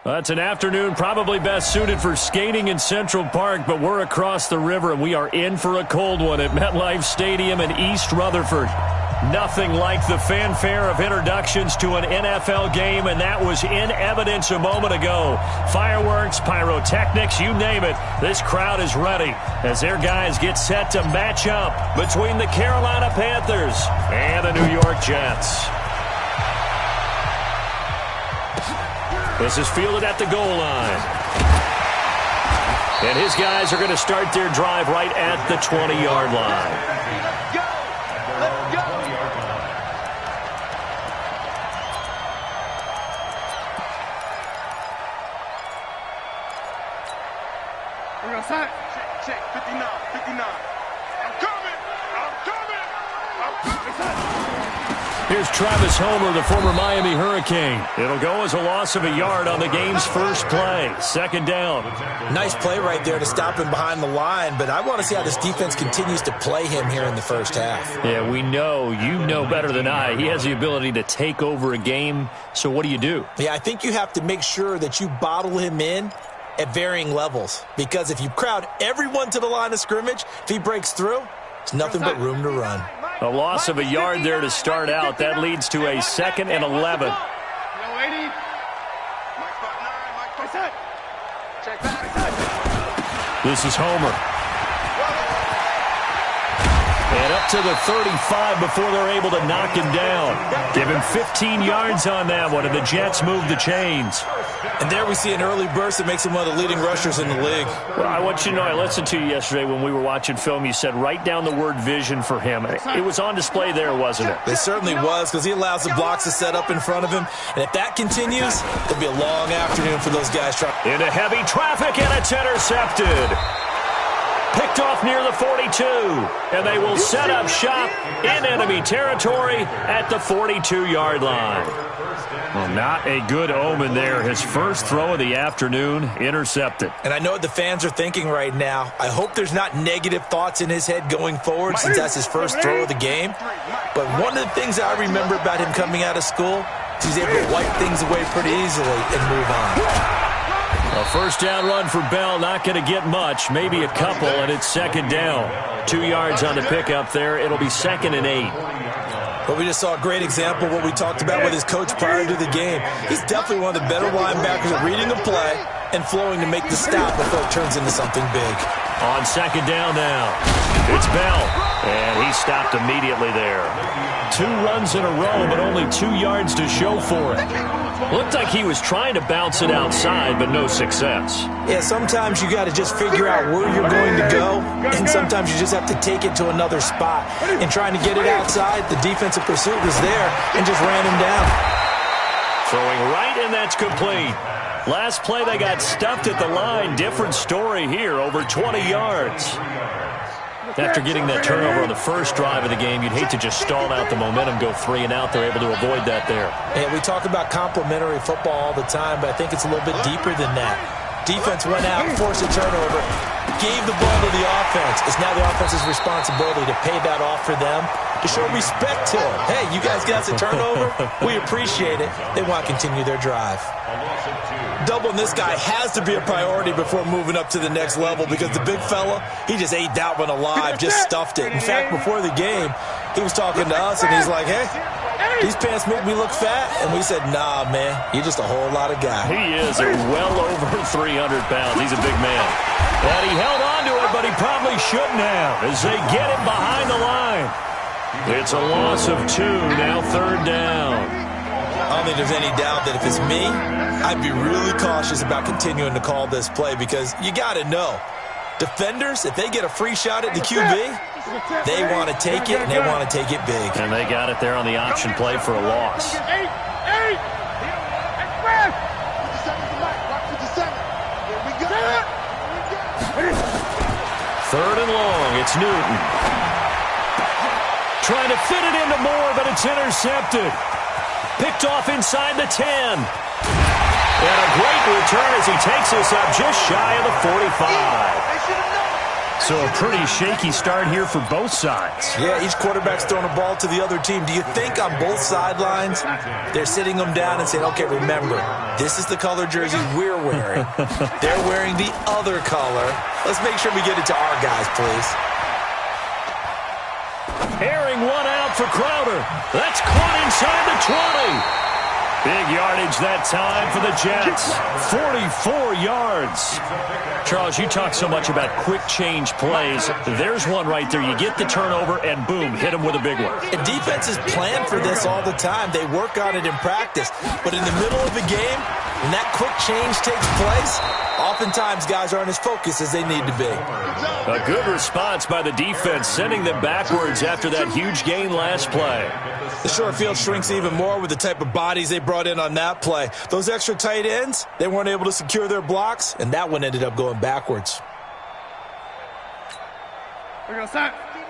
That's an afternoon probably best suited for skating in Central Park, but we're across the river, and we are in for a cold one at MetLife Stadium in East Rutherford. Nothing like the fanfare of introductions to an NFL game, and that was in evidence a moment ago. Fireworks, pyrotechnics, you name it. This crowd is ready as their guys get set to match up between the Carolina Panthers and the New York Jets. This is fielded at the goal line. And his guys are going to start their drive right at the 20-yard line. Let's go! Let's go! We're outside. Check, 59, 59. I'm coming! I'm coming! I'm coming! Here's Travis Homer, the former Miami Hurricane. It'll go as a loss of a yard on the game's first play. Second down. Nice play right there to stop him behind the line, but I want to see how this defense continues to play him here in the first half. Yeah, we know, you know better than I, he has the ability to take over a game, so what do you do? Yeah, I think you have to make sure that you bottle him in at varying levels, because if you crowd everyone to the line of scrimmage, if he breaks through, it's nothing but room to run. A loss of a yard there to start out. That leads to a 2nd and 11. This is Homer. And up to the 35 before they're able to knock him down. Give him 15 yards on that one, and the Jets move the chains. And there we see an early burst that makes him one of the leading rushers in the league. Well, I want you to know, I listened to you yesterday when we were watching film. You said write down the word vision for him. It was on display there, wasn't it? It certainly was, because he allows the blocks to set up in front of him. And if that continues, it'll be a long afternoon for those guys. Into heavy traffic, and it's intercepted. Picked off near the 42, and they will set up shop in enemy territory at the 42-yard line. Well, not a good omen there. His first throw of the afternoon intercepted. And I know what the fans are thinking right now. I hope there's not negative thoughts in his head going forward, since that's his first throw of the game. But one of the things I remember about him coming out of school is he's able to wipe things away pretty easily and move on. A first down run for Bell, not going to get much, maybe a couple, and it's second down. 2 yards on the pickup there. It'll be 2nd and 8. But we just saw a great example of what we talked about with his coach prior to the game. He's definitely one of the better linebackers at reading the play and flowing to make the stop before it turns into something big. On second down now, it's Bell, and he stopped immediately there. 2 runs in a row, but only 2 yards to show for it. Looked like he was trying to bounce it outside, but no success. Yeah, sometimes you got to just figure out where you're going to go, and sometimes you just have to take it to another spot. And trying to get it outside, the defensive pursuit was there and just ran him down. Throwing right, and that's complete. Last play, they got stuffed at the line. Different story here, over 20 yards. After getting that turnover on the first drive of the game, you'd hate to just stall out the momentum, go 3 and out. They're able to avoid that there. And we talk about complementary football all the time, but I think it's a little bit deeper than that. Defense went out, forced a turnover, gave the ball to the offense. It's now the offense's responsibility to pay that off for them, to show respect to them. Hey, you guys got a turnover? We appreciate it. They want to continue their drive. Doubling this guy has to be a priority before moving up to the next level, because the big fella, he just ate that one alive, just stuffed it. In fact, before the game, he was talking to us, and he's like, hey, these pants make me look fat. And we said, nah, man, you're just a whole lot of guy. He is well over 300 pounds. He's a big man. And he held on to it, but he probably shouldn't have, as they get him behind the line. It's a loss of 2, now 3rd down. I don't think there's any doubt that if it's me, I'd be really cautious about continuing to call this play, because you got to know, defenders, if they get a free shot at the QB, they want to take it, and they want to take it big. And they got it there on the option play for a loss. 3rd and long, it's Newton. Trying to fit it into Moore, but it's intercepted. Picked off inside the 10. And a great return as he takes us up just shy of the 45. So a pretty shaky start here for both sides. Yeah, each quarterback's throwing a ball to the other team. Do you think on both sidelines they're sitting them down and saying, okay, remember, this is the color jersey we're wearing. They're wearing the other color. Let's make sure we get it to our guys, please. Airing one out for Crowder. That's caught inside the 20. Big yardage that time for the Jets. 44 yards. Charles, you talk so much about quick change plays. There's one right there. You get the turnover, and boom, hit them with a big one. And defenses plan for this all the time. They work on it in practice. But in the middle of the game, when that quick change takes place, oftentimes guys aren't as focused as they need to be. A good response by the defense, sending them backwards after that huge gain last play. The short field shrinks even more with the type of bodies they brought in on that play. Those extra tight ends, they weren't able to secure their blocks, and that one ended up going backwards. We're going to start. 59.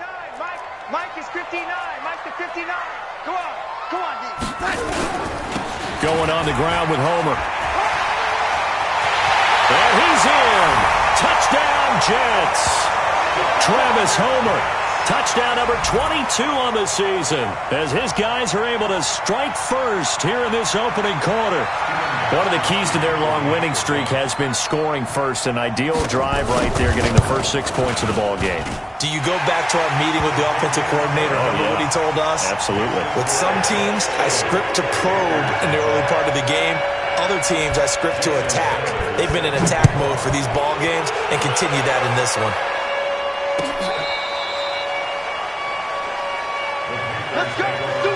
Mike is 59. Mike to 59. Go on, D. Going on the ground with Homer. And he's in. Touchdown, Jets. Travis Homer. Touchdown number 22 on the season as his guys are able to strike first here in this opening quarter. One of the keys to their long winning streak has been scoring first. An ideal drive right there, getting the first 6 points of the ball game. Do you go back to our meeting with the offensive coordinator? Remember what he told us? Absolutely. With some teams, I script to probe in the early part of the game. Other teams, I script to attack. They've been in attack mode for these ball games and continue that in this one. Let's go. Do it.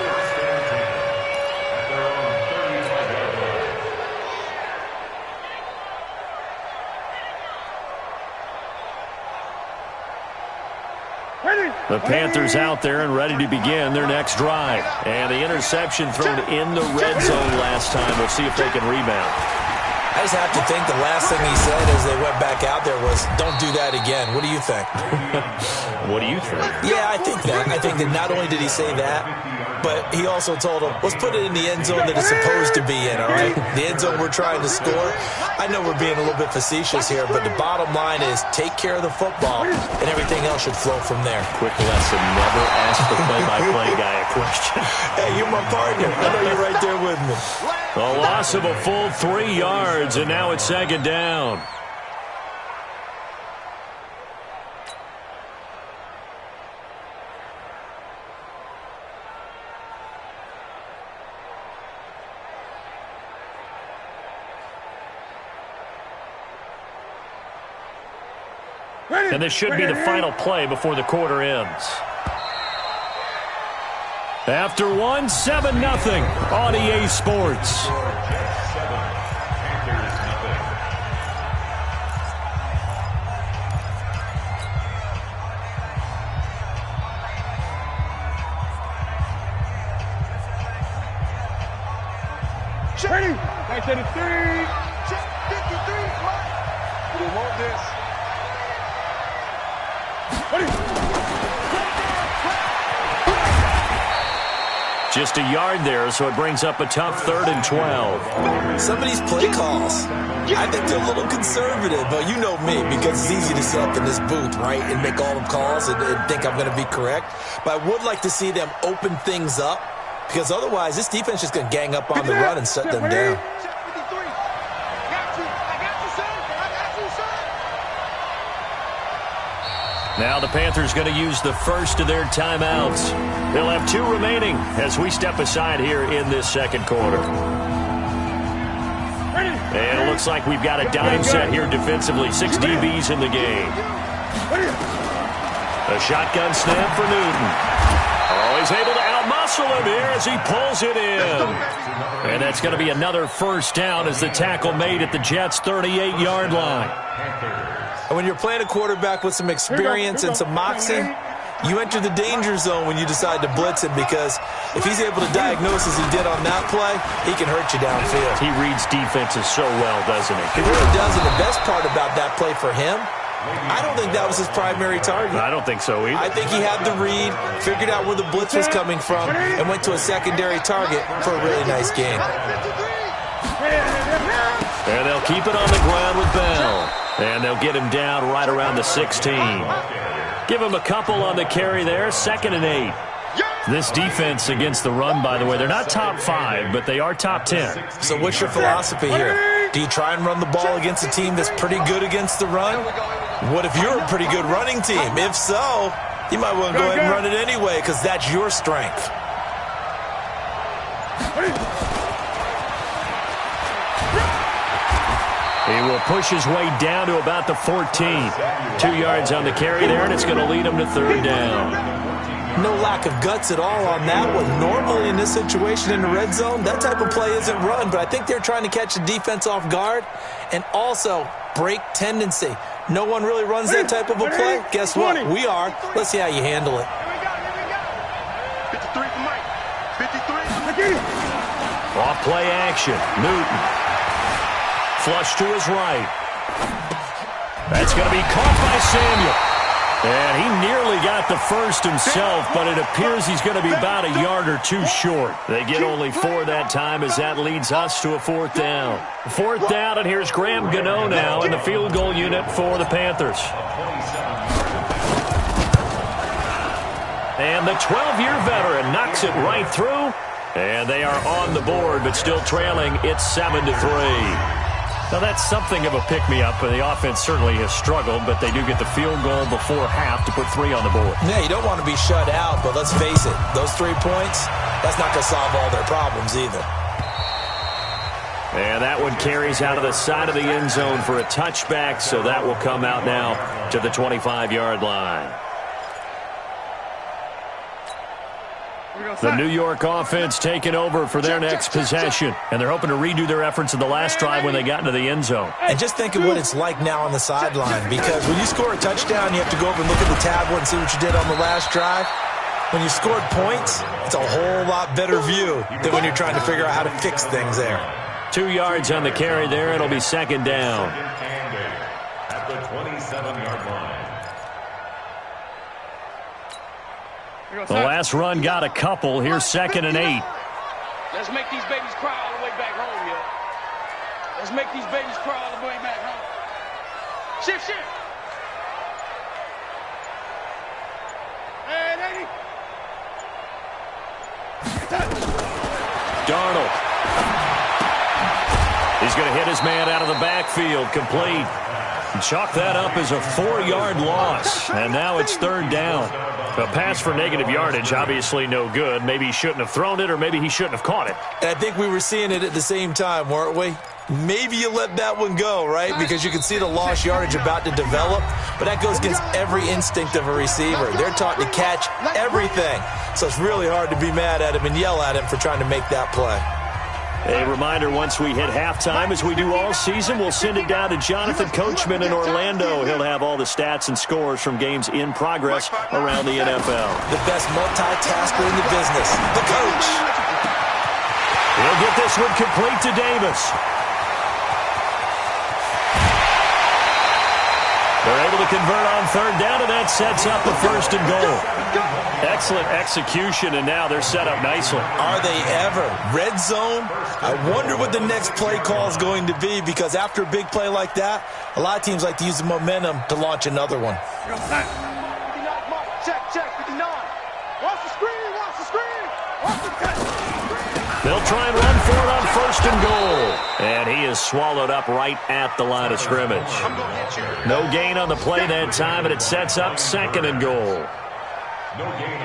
The Panthers out there and ready to begin their next drive. And the interception thrown in the red zone last time. We'll see if they can rebound. I just have to think the last thing he said as they went back out there was, don't do that again. What do you think? What do you think? Yeah, I think that. I think that not only did he say that, but he also told him, let's put it in the end zone that it's supposed to be in, all right? The end zone we're trying to score. I know we're being a little bit facetious here, but the bottom line is take care of the football, and everything else should flow from there. Quick lesson, never ask the play-by-play guy a question. Hey, you're my partner. I know you're right there with me. A loss of a full 3 yards, and now it's second down. And this should be the final play before the quarter ends. After one, 7-0 on EA Sports. Ready. Back to the 3. Check 53. Mike. We want this. Just a yard there, so it brings up a tough 3rd and 12. Some of these play calls, I think they're a little conservative, but you know me, because it's easy to sit up in this booth, right, and make all the calls and think I'm going to be correct. But I would like to see them open things up, because otherwise this defense is just going to gang up on the run and shut them down. Now the Panthers going to use the first of their timeouts. They'll have 2 remaining as we step aside here in this second quarter. And it looks like we've got a dime set here defensively. 6 DBs in the game. A shotgun snap for Newton. Oh, he's able to outmuscle him here as he pulls it in. And that's going to be another first down as the tackle made at the Jets' 38-yard line. And when you're playing a quarterback with some experience and some moxie, you enter the danger zone when you decide to blitz him, because if he's able to diagnose as he did on that play, he can hurt you downfield. He reads defenses so well, doesn't he? He really does, and the best part about that play for him, I don't think that was his primary target. I don't think so either. I think he had the read, figured out where the blitz was coming from, and went to a secondary target for a really nice game. And they'll keep it on the ground with Bell. And they'll get him down right around the 16. Give him a couple on the carry there, 2nd and 8. This defense against the run, by the way, they're not top 5, but they are top 10. So what's your philosophy here? Do you try and run the ball against a team that's pretty good against the run? What if you're a pretty good running team? If so, you might want to go ahead and run it anyway because that's your strength. He will push his way down to about the 14. 2 yards on the carry there, and it's going to lead him to 3rd down. No lack of guts at all on that one. Normally in this situation in the red zone, that type of play isn't run, but I think they're trying to catch the defense off guard and also break tendency. No one really runs that type of a play. Guess what? We are. Let's see how you handle it. 53 for Mike. 53. Off play action. Newton. Flush to his right. That's going to be caught by Samuel. And he nearly got the first himself, but it appears he's going to be about a yard or 2 short. They get only 4 that time as that leads us to a 4th down. 4th down, and here's Graham Gano now in the field goal unit for the Panthers. And the 12-year veteran knocks it right through. And they are on the board, but still trailing. It's 7-3. Now, that's something of a pick-me-up, and the offense certainly has struggled, but they do get the field goal before half to put 3 on the board. Yeah, you don't want to be shut out, but let's face it, those 3 points, that's not going to solve all their problems either. And that one carries out of the side of the end zone for a touchback, so that will come out now to the 25-yard line. The New York offense taking over for their next possession. And they're hoping to redo their efforts in the last drive when they got into the end zone. And just think of what it's like now on the sideline. Because when you score a touchdown, you have to go over and look at the tablet and see what you did on the last drive. When you scored points, it's a whole lot better view than when you're trying to figure out how to fix things there. 2 yards on the carry there. It'll be 2nd down. At the 27-yard line. The last run got a couple. Here's 2nd and 8. Let's make these babies cry all the way back home, yo. Let's make these babies cry all the way back home. Shift. And 80. Darnold. He's going to hit his man out of the backfield. Complete. Chalk that up as a 4-yard loss. And now it's 3rd down. A pass for negative yardage, obviously no good. Maybe he shouldn't have thrown it, or maybe he shouldn't have caught it. And I think we were seeing it at the same time, weren't we? Maybe you let that one go, right? Because you can see the lost yardage about to develop. But that goes against every instinct of a receiver. They're taught to catch everything. So it's really hard to be mad at him and yell at him for trying to make that play. A reminder, once we hit halftime, as we do all season, we'll send it down to Jonathan Coachman in Orlando. He'll have all the stats and scores from games in progress around the NFL. The best multitasker in the business, the coach. He'll get this one complete to Davis. They're able to convert on 3rd down, and that sets up a 1st and goal. Excellent execution, and now they're set up nicely. Are they ever? Red zone? I wonder what the next play call is going to be, because after a big play like that, a lot of teams like to use the momentum to launch another one. 59, check, 59. Watch the screen. Watch the cut. They'll try and run for it on 1st and goal. And he is swallowed up right at the line of scrimmage. No gain on the play that time, and it sets up 2nd and goal.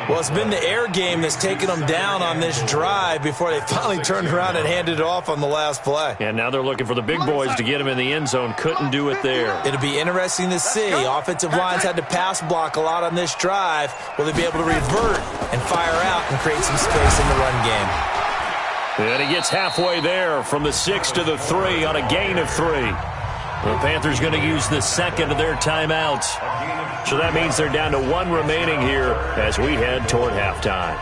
Well, it's been the air game that's taken them down on this drive before they finally turned around and handed it off on the last play. And now they're looking for the big boys to get him in the end zone. Couldn't do it there. It'll be interesting to see. Offensive lines had to pass block a lot on this drive. Will they be able to revert and fire out and create some space in the run game? And he gets halfway there from the 6 to the 3 on a gain of 3. The Panthers going to use the 2nd of their timeouts. So that means they're down to 1 remaining here as we head toward halftime.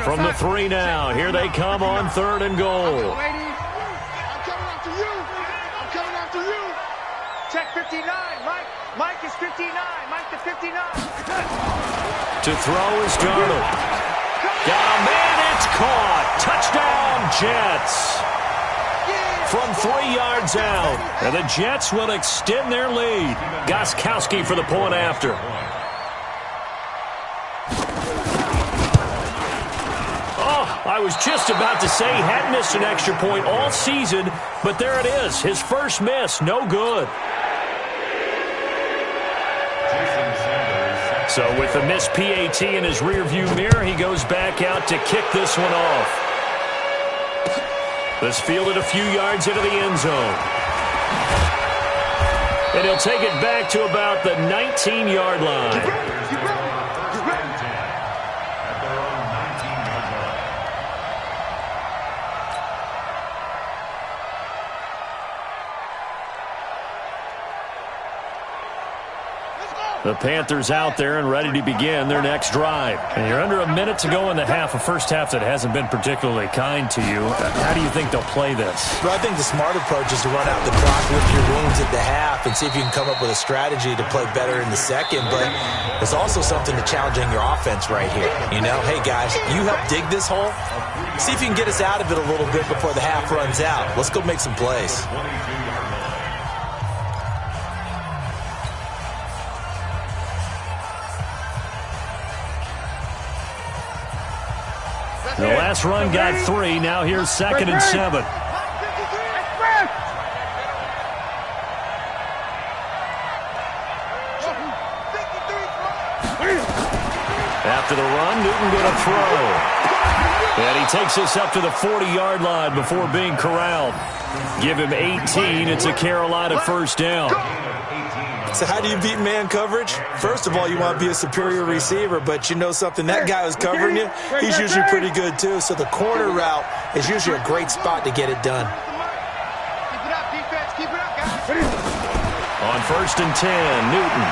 From the 3 now, here they come on 3rd and goal. Check 59. Mike is 59. Mike to 59. To throw is Darnold. Got a man, it's caught. Touchdown, Jets. From 3 yards out. And the Jets will extend their lead. Gostkowski for the point after. Oh, I was just about to say he hadn't missed an extra point all season, but there it is. His first miss, no good. So with the missed PAT in his rearview mirror, he goes back out to kick this one off. This fielded a few yards into the end zone. And he'll take it back to about the 19-yard line. The Panthers out there and ready to begin their next drive. And you're under a minute to go in the half, a first half that hasn't been particularly kind to you. How do you think they'll play this? Well, I think the smart approach is to run out the clock, lick your wounds at the half, and see if you can come up with a strategy to play better in the second. But there's also something to challenging your offense right here. You know, hey, guys, you help dig this hole. See if you can get us out of it a little bit before the half runs out. Let's go make some plays. The last run got 3. Now here's 2nd and 7. After the run, Newton going to throw. And he takes us up to the 40-yard line before being corralled. Give him 18. It's a Carolina first down. So how do you beat man coverage? First of all, you want to be a superior receiver, but you know something, that guy who's covering you, he's usually pretty good too. So the corner route is usually a great spot to get it done. Keep it up, defense. Keep it up, guys. On 1st and 10, Newton.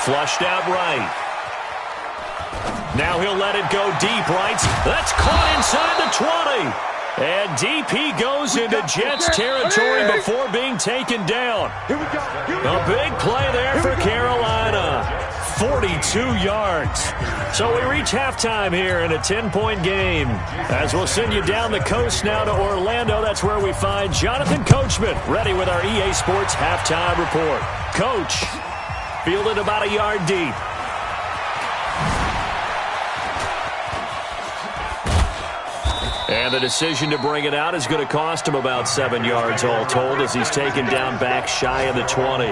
Flushed out right. Now he'll let it go deep right. That's caught inside the 20. And deep he goes into Jets territory before being taken down. A big play there for Carolina. 42 yards. So we reach halftime here in a 10-point game. As we'll send you down the coast now to Orlando. That's where we find Jonathan Coachman ready with our EA Sports halftime report. Coach, fielded about a yard deep. And the decision to bring it out is going to cost him about 7 yards all told as he's taken down back shy of the 20.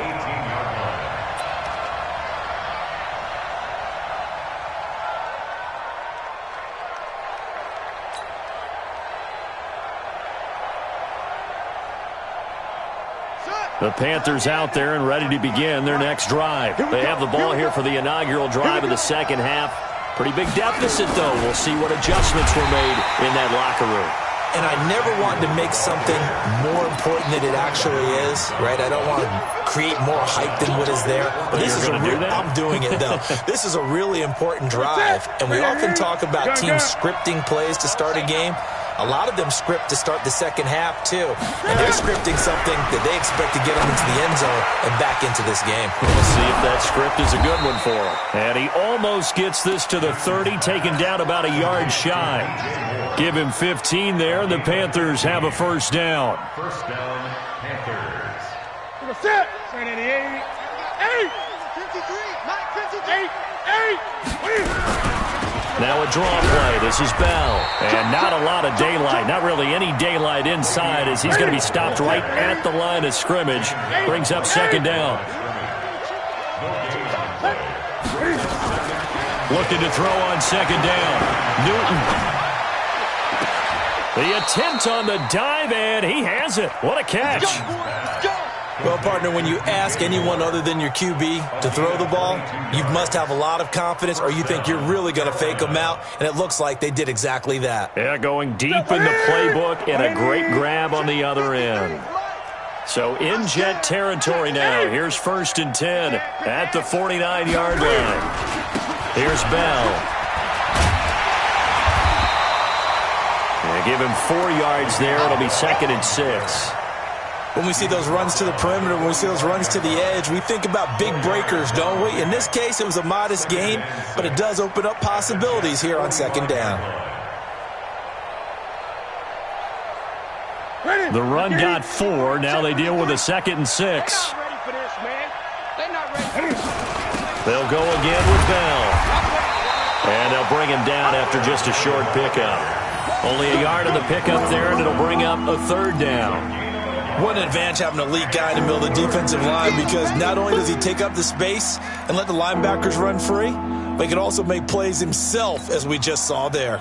The Panthers out there and ready to begin their next drive. They have the ball here for the inaugural drive of the second half. Pretty big deficit, though. We'll see what adjustments were made in that locker room. And I never want to make something more important than it actually is, right? I don't want to create more hype than what is there. But this is I'm doing it, though. This is a really important drive. And we often talk about teams scripting plays to start a game. A lot of them script to start the second half, too. And they're scripting something that they expect to get them into the end zone and back into this game. We'll see if that script is a good one for him. And he almost gets this to the 30, taken down about a yard shy. Give him 15 there, and the Panthers have a first down. First down, Panthers. Set. 88. 8. 53. Mike, 53. 8. Now a draw play. This is Bell. And not a lot of daylight. Not really any daylight inside as he's going to be stopped right at the line of scrimmage. Brings up second down. Looking to throw on second down. Newton. The attempt on the dive, and he has it. What a catch. Well, partner, when you ask anyone other than your QB to throw the ball, you must have a lot of confidence or you think you're really going to fake them out, and it looks like they did exactly that. Yeah, going deep in the playbook and a great grab on the other end. So in Jet territory now. Here's 1st and 10 at the 49-yard line. Here's Bell. And give him 4 yards there. It'll be 2nd and 6. When we see those runs to the perimeter, when we see those runs to the edge, we think about big breakers, don't we? In this case, it was a modest gain, but it does open up possibilities here on second down. The run got 4. Now they deal with a 2nd and 6. They'll go again with Bell. And they'll bring him down after just a short pickup. Only a yard on the pickup there, and it'll bring up a 3rd down. What an advantage having a elite guy in the middle of the defensive line, because not only does he take up the space and let the linebackers run free, but he can also make plays himself, as we just saw there.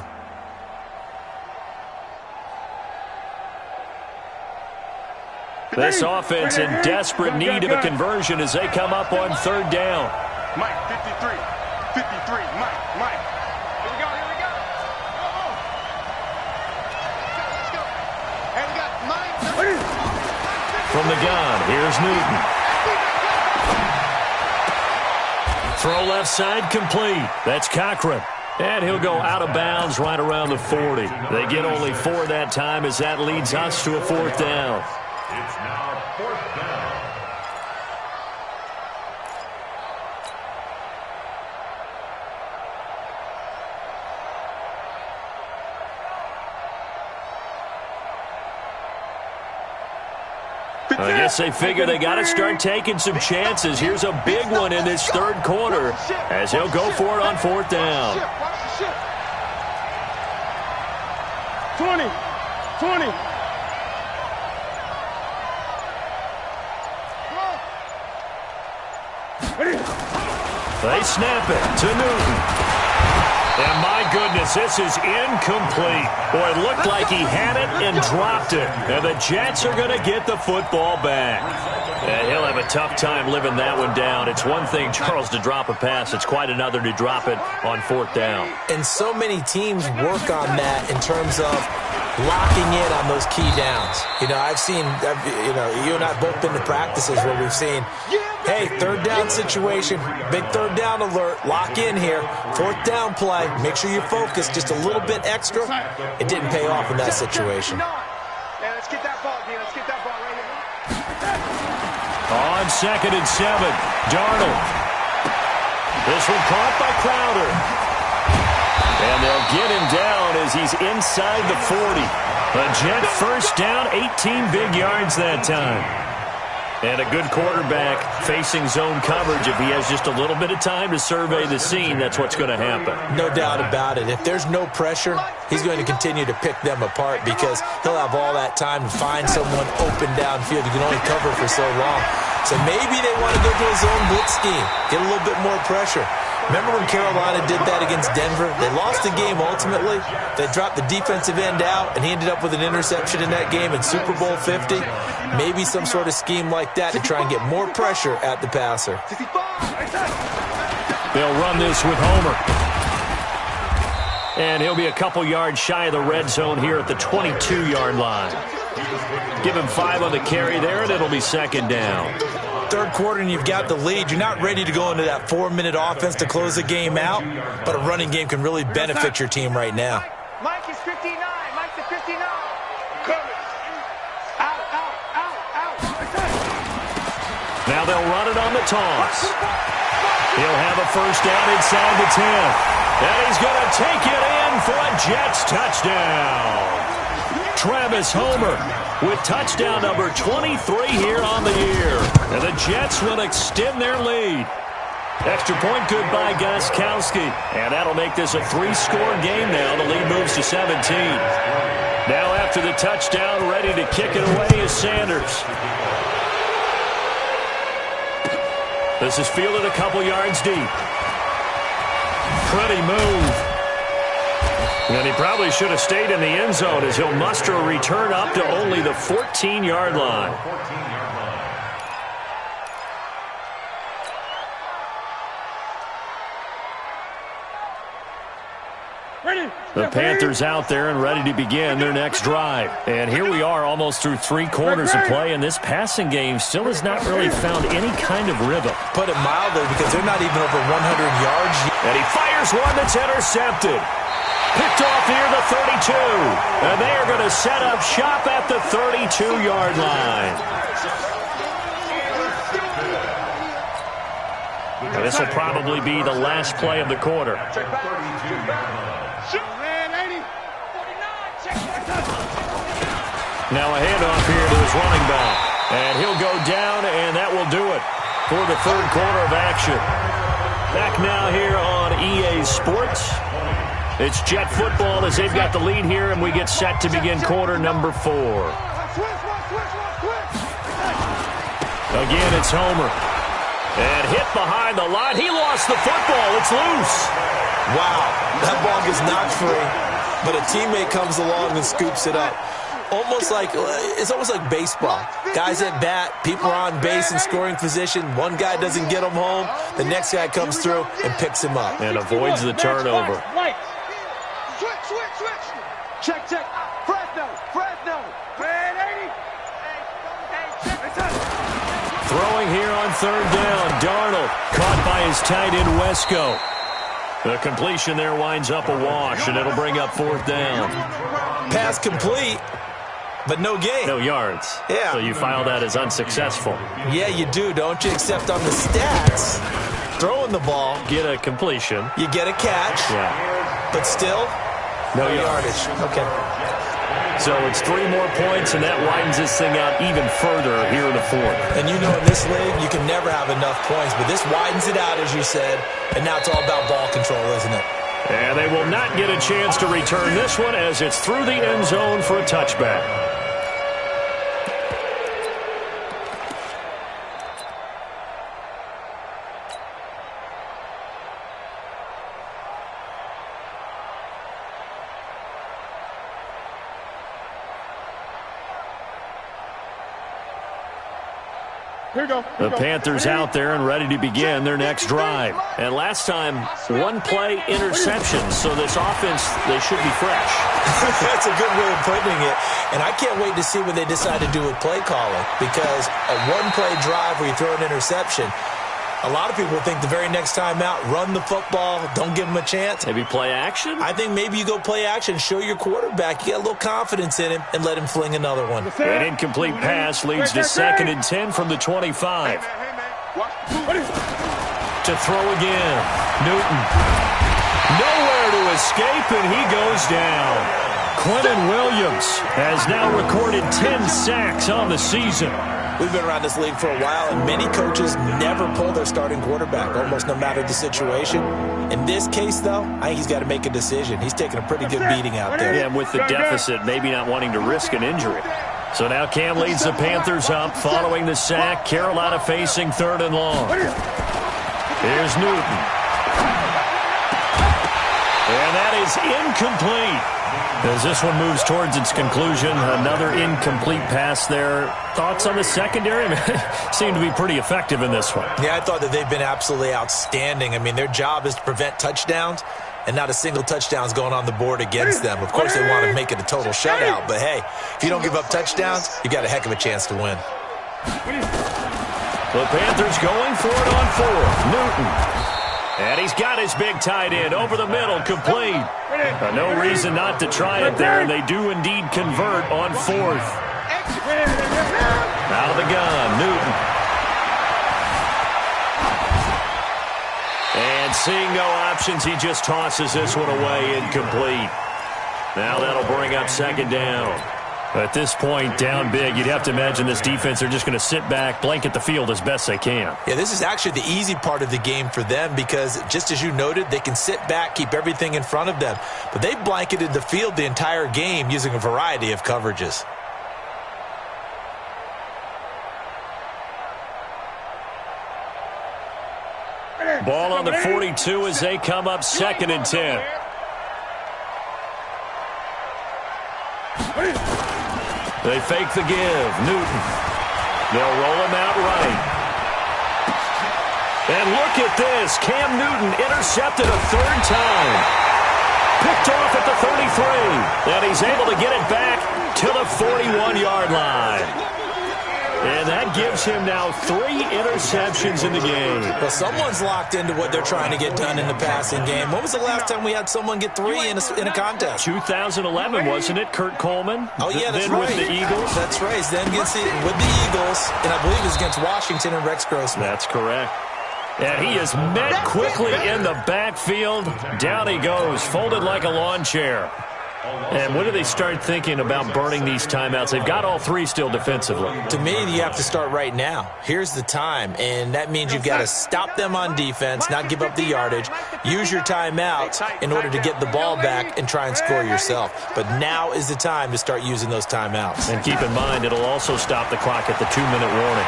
This offense in desperate need of a conversion as they come up on 3rd down. Mike, 53. 53. Mike. Here we go. Let's go. And we got Mike. From the gun, here's Newton. Throw left side complete. That's Cochran. And he'll go out of bounds right around the 40. They get only 4 that time as that leads us to a 4th down. It's now 4th down. I guess they figure they got to start taking some chances. Here's a big one in this 3rd quarter as he'll go for it on 4th down. 20. They snap it to Newton. And my goodness, this is incomplete. Boy, it looked like he had it and dropped it. And the Jets are going to get the football back. And he'll have a tough time living that one down. It's one thing, Charles, to drop a pass. It's quite another to drop it on 4th down. And so many teams work on that in terms of locking in on those key downs. I've seen, you and I have both been to practices where we've seen, hey, 3rd down situation, big 3rd down alert, lock in here, 4th down play, make sure you focus just a little bit extra. It didn't pay off in that situation. Yeah, let's get that ball, Let's get that ball right here. On 2nd and 7, Darnold. This one caught by Crowder. And they'll get him down as he's inside the 40. A Jet 1st down, 18 big yards that time. And a good quarterback facing zone coverage. If he has just a little bit of time to survey the scene, that's what's going to happen. No doubt about it. If there's no pressure, he's going to continue to pick them apart because he'll have all that time to find someone open downfield. You can only cover for so long. So maybe they want to go to a zone blitz scheme, get a little bit more pressure. Remember when Carolina did that against Denver? They lost the game ultimately. They dropped the defensive end out, and he ended up with an interception in that game in Super Bowl 50. Maybe some sort of scheme like that to try and get more pressure at the passer. They'll run this with Homer. And he'll be a couple yards shy of the red zone here at the 22-yard line. Give him 5 on the carry there, and it'll be 2nd down. 3rd quarter and you've got the lead. You're not ready to go into that 4-minute offense to close the game out, but a running game can really benefit your team right now. Mike is 59. Mike's at 59. Coming. Out. Now they'll run it on the toss. He'll have a 1st down inside the 10. And he's going to take it in for a Jets touchdown. Travis Homer with touchdown number 23 here on the year. And the Jets will extend their lead. Extra point good by Gostkowski. And that'll make this a 3-score game now. The lead moves to 17. Now after the touchdown, ready to kick it away is Sanders. This is fielded a couple yards deep. Pretty move. And he probably should have stayed in the end zone as he'll muster a return up to only the 14-yard line. The Panthers out there and ready to begin their next drive. And here we are almost through 3 quarters of play, and this passing game still has not really found any kind of rhythm. Put it mildly, because they're not even over 100 yards. And he fires one that's intercepted. Picked off near the the 32. And they are going to set up shop at the 32-yard line. This will probably be the last play of the quarter. Now a handoff here to his running back. And he'll go down, and that will do it for the third quarter of action. Back now here on EA Sports. It's Jet football as they've got the lead here, and we get set to begin quarter number 4. Again, it's Homer. And hit behind the line. He lost the football. It's loose. Wow, that ball gets knocked free, but a teammate comes along and scoops it up. It's almost like baseball. Guys at bat, people are on base in scoring position. One guy doesn't get him home. The next guy comes through and picks him up. And avoids the turnover. Switch. Check. Fresno. Red 80. Throwing here on third down. Darnold caught by his tight end Wesco. The completion there winds up a wash, and it'll bring up fourth down. Pass complete, but no gain. No yards. Yeah. So you file that as unsuccessful. Yeah, you do, don't you? Except on the stats, throwing the ball, Get a completion. you get a catch, Yeah. but still, No yardage. Okay. So it's 3 more points, and that widens this thing out even further here in the fourth. And you know in this league, you can never have enough points, but this widens it out, as you said, and now it's all about ball control, isn't it? And they will not get a chance to return this one as it's through the end zone for a touchback. The Panthers out there and ready to begin their next drive. And last time, 1-play interception. So this offense, they should be fresh. That's a good way of putting it. And I can't wait to see what they decide to do with play calling, because a one-play drive where you throw an interception, a lot of people think the very next time out, run the football, don't give them a chance. Maybe play action? I think maybe you go play action, show your quarterback, you got a little confidence in him, and let him fling another one. An incomplete pass leads to 2nd and 10 from the 25. To throw again. Newton. Nowhere to escape, and he goes down. Quentin Williams has now recorded 10 sacks on the season. We've been around this league for a while, and many coaches never pull their starting quarterback, almost no matter the situation. In this case, though, I think he's got to make a decision. He's taking a pretty good beating out there. Yeah, and with the deficit, maybe not wanting to risk an injury. So now Cam leads the Panthers up following the sack. Carolina facing 3rd and long. Here's Newton. And that is incomplete. As this one moves towards its conclusion, another incomplete pass there. Thoughts on the secondary? Seem to be pretty effective in this one. Yeah, I thought that they've been absolutely outstanding. I mean, their job is to prevent touchdowns, and not a single touchdown's going on the board against them. Of course, they want to make it a total shutout, but hey, if you don't give up touchdowns, you got a heck of a chance to win. The Panthers going for it on 4th. Newton. And he's got his big tight end over the middle, complete. No reason not to try it there, and they do indeed convert on 4th. Out of the gun, Newton. And seeing no options, he just tosses this one away, incomplete. Now that'll bring up 2nd down. At this point, down big, you'd have to imagine this defense are just going to sit back, blanket the field as best they can. Yeah, this is actually the easy part of the game for them because, just as you noted, they can sit back, keep everything in front of them. But they've blanketed the field the entire game using a variety of coverages. Ball on the 42 as they come up 2nd and 10. They fake the give. Newton. They'll roll him out right. And look at this. Cam Newton intercepted a 3rd time. Picked off at the 33. And he's able to get it back to the 41-yard line. And that gives him now 3 interceptions in the game. Well, someone's locked into what they're trying to get done in the passing game. When was the last time we had someone get 3 in a contest? 2011, wasn't it, Kurt Coleman? Oh, yeah, that's then right. with the Eagles. That's right. Then with the Eagles, and I believe it was against Washington and Rex Grossman. That's correct. And he is met quickly in the backfield. Down he goes, folded like a lawn chair. And when do they start thinking about burning these timeouts? They've got all 3 still defensively. To me, you have to start right now. Here's the time, and that means you've got to stop them on defense, not give up the yardage, use your timeouts in order to get the ball back and try and score yourself. But now is the time to start using those timeouts. And keep in mind, it'll also stop the clock at the 2-minute warning.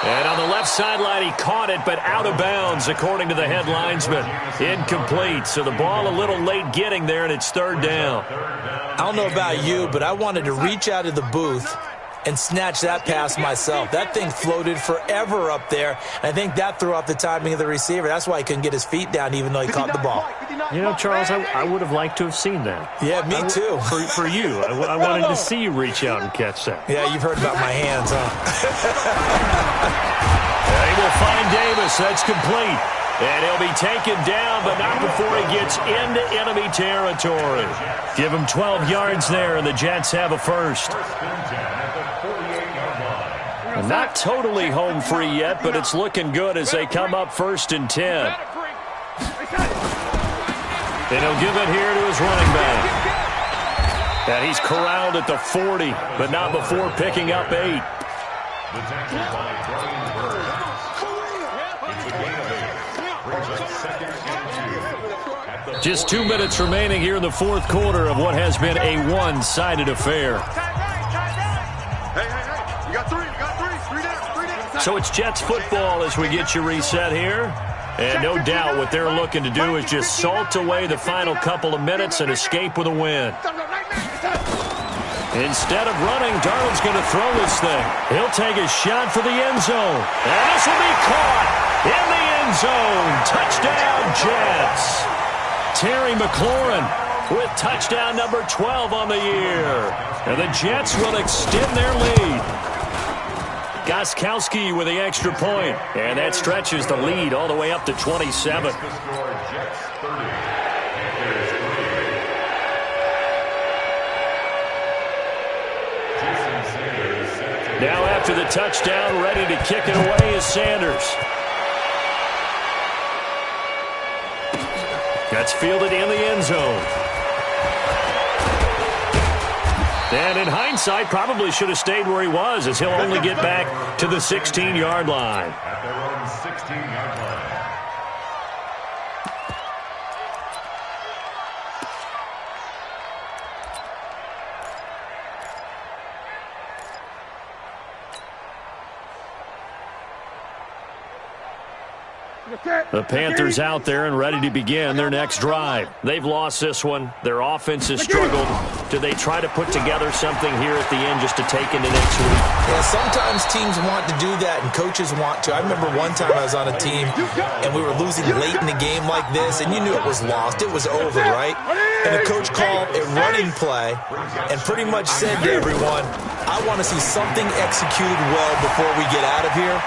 And on the left sideline, he caught it, but out of bounds, according to the head linesman. Incomplete, so the ball a little late getting there, and it's 3rd down. I don't know about you, but I wanted to reach out of the booth and snatch that pass myself. That thing floated forever up there, and I think that threw off the timing of the receiver. That's why he couldn't get his feet down, even though he caught the ball. You know, Charles, I would have liked to have seen that. Yeah, me too. For you. I wanted to see you reach out and catch that. Yeah, you've heard about my hands, huh? He will find Davis. That's complete. And he'll be taken down, but not before he gets into enemy territory. Give him 12 yards there, and the Jets have a first. Not totally home free yet, but it's looking good as they come up 1st and 10. And he'll give it here to his running back. And he's corralled at the 40, but not before picking up 8. Just 2 minutes remaining here in the 4th quarter of what has been a one-sided affair. Hey, you got 3, you got 3. 3 down, 3 down. So it's Jets football as we get you reset here. And no doubt what they're looking to do is just salt away the final couple of minutes and escape with a win. Instead of running, Darnold's going to throw this thing. He'll take a shot for the end zone. And this will be caught in the end zone. Touchdown, Jets. Terry McLaurin with touchdown number 12 on the year. And the Jets will extend their lead. Gostkowski with the extra point. And that stretches the lead all the way up to 27. Now after the touchdown, ready to kick it away is Sanders. That's fielded in the end zone. And in hindsight, probably should have stayed where he was, as he'll only get back to the 16-yard line. At their own 16-yard line. The Panthers out there and ready to begin their next drive. They've lost this one. Their offense has struggled. Do they try to put together something here at the end just to take into next week? Yeah, sometimes teams want to do that and coaches want to. I remember one time I was on a team and we were losing late in the game like this, and you knew it was lost. It was over, right? And the coach called a running play and pretty much said to everyone, I want to see something executed well before we get out of here.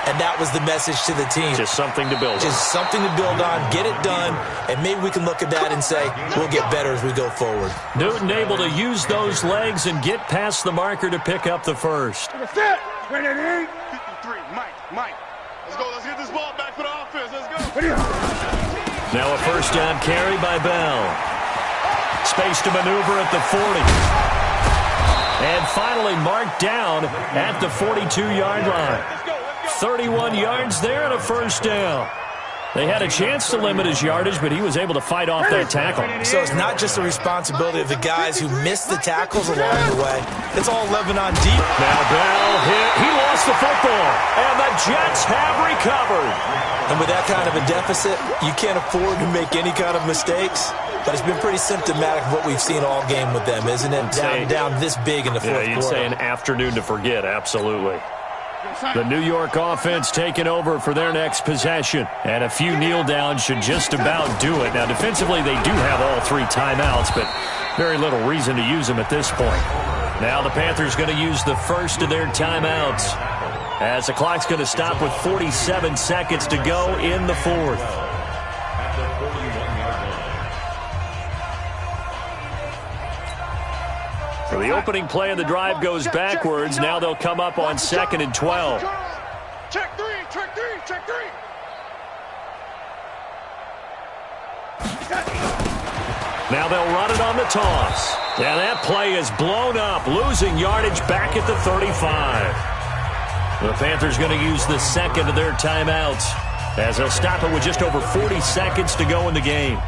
And that was the message to the team. Just something to build on. Just something to build on, get it done, and maybe we can look at that and say, we'll get better as we go forward. Newton able to use those legs and get past the marker to pick up the first. 53, Mike. Let's go. Let's get this ball back for the offense. Let's go. Now a first down carry by Bell. Space to maneuver at the 40. And finally marked down at the 42-yard line. 31 yards there and a first down. They had a chance to limit his yardage, but he was able to fight off that tackle. So it's not just the responsibility of the guys who missed the tackles along the way. It's all 11 on deep. Now Bell hit. He lost the football, and the Jets have recovered. And with that kind of a deficit, you can't afford to make any kind of mistakes. But it's been pretty symptomatic of what we've seen all game with them, isn't it? Down this big in the fourth quarter. You'd say an afternoon to forget, absolutely. The New York offense taking over for their next possession. And a few kneel downs should just about do it. Now, defensively, they do have all 3 timeouts, but Very little reason to use him at this point. Now the Panthers going to use the first of their timeouts, as the clock's going to stop with 47 seconds to go in the fourth. So the opening play of the drive goes backwards. Now they'll come up on 2nd and 12. Check three, check three, check three. Now they'll run it on the toss. Yeah, that play is blown up, losing yardage back at the 35. The Panthers going to use the second of their timeouts, as they'll stop it with just over 40 seconds to go in the game.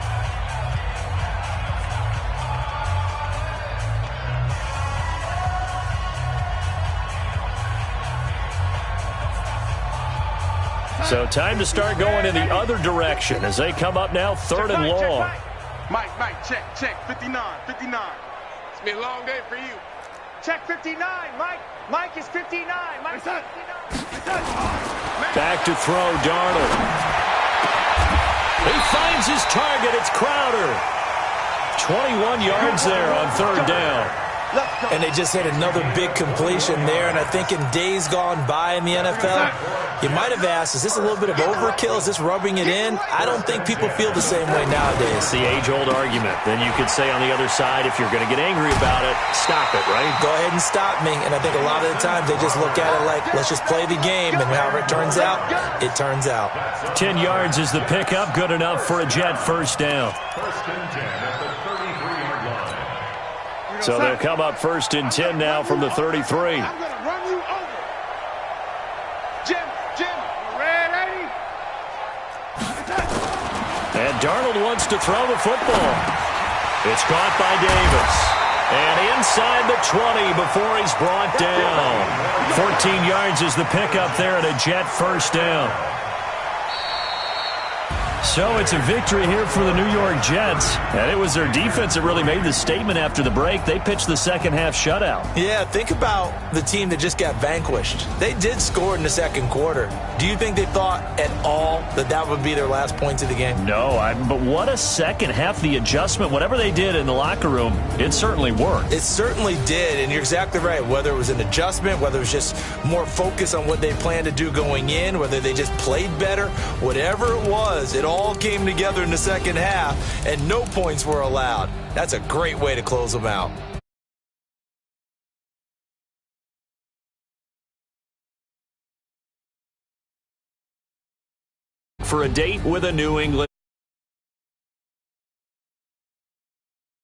So time to start going in the other direction as they come up now 3rd and long. Mike, check, 59. It's been a long day for you. Check 59, Mike. Mike is 59. Mike's 59. Back to throw, Darnold. He finds his target. It's Crowder. 21 yards there on 3rd down. And they just had another big completion there. And I think in days gone by in the NFL, you might have asked, is this a little bit of overkill? Is this rubbing it in? I don't think people feel the same way nowadays. It's the age-old argument. Then you could say on the other side, if you're going to get angry about it, stop it, right? Go ahead and stop me. And I think a lot of the times they just look at it like, let's just play the game. And however it turns out, it turns out. 10 yards is the pickup. Good enough for a Jet first down. First and 10 at the 33-yard line. So they'll come up 1st and 10 now from the 33. I'm going to run you over. Jim, ready? And Darnold wants to throw the football. It's caught by Davis. And inside the 20 before he's brought down. 14 yards is the pickup there and a Jet first down. So it's a victory here for the New York Jets. And it was their defense that really made the statement after the break. They pitched the second half shutout. Yeah, think about the team that just got vanquished. They did score in the second quarter. Do you think they thought at all that that would be their last points of the game? No, but what a second half. The adjustment, whatever they did in the locker room, it certainly worked. It certainly did, and you're exactly right. Whether it was an adjustment, whether it was just more focus on what they planned to do going in, whether they just played better, whatever it was, it all came together in the second half, and no points were allowed. That's a great way to close them out. For a date with a New England